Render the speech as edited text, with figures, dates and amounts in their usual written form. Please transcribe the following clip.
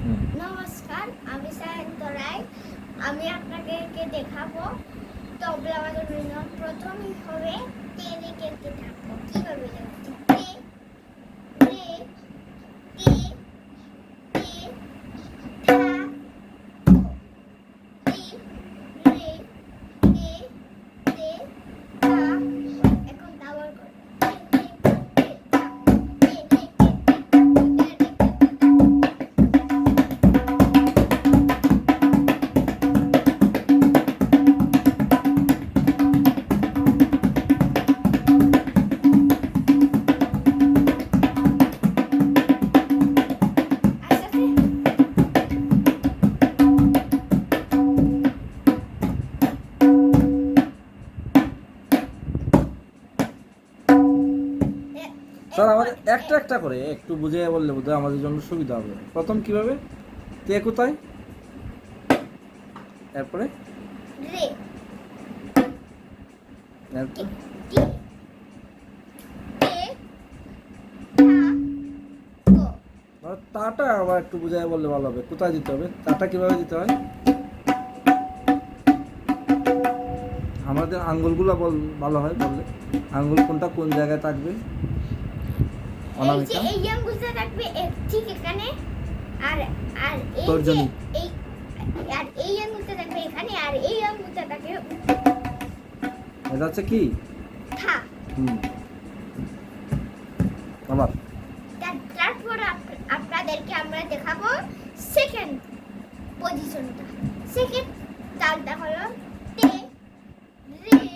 নমস্কার, আমি সায়ন্ত রায়। আমি আপনাদেরকে দেখাবো তবলা বাজানোর নিয়ম। প্রথমে হবে টেনে কেটে থাকবো। কিভাবে দেখাচ্ছি? টে রে তে তে থা তে রে তে তে থা। এখন আবার করো। স্যার আমাদের একটা একটা করে একটু বুঝিয়ে বললে বোধহয় আমাদের জন্য সুবিধা হবে। প্রথম কিভাবে? তে কোথায়, এরপরে রে এরপর টি তে থা গো। আর তাটা আবার একটু বুঝিয়ে বললে ভালো হবে। কোথায় দিতে হবে? তাটা কিভাবে দিতে হয়? আমাদের আঙ্গুলগুলো ভালো হয় বললে। আঙ্গুল কোনটা কোন জায়গায় থাকবে? অনামিকা, এই আঙ্গুলটা থাকবে ঠিক এখানে, আর আর এই যে তর্জনী। এই আর এই আঙ্গুলটা থাকবে এখানে, আর এই আঙ্গুলটা থাকবে এটা হচ্ছে কি? থা। আবার তারপর আপনাদেরকে আমরা দেখাবো সেকেন্ড পজিশনটা। সেকেন্ড তালটা হলো তে রে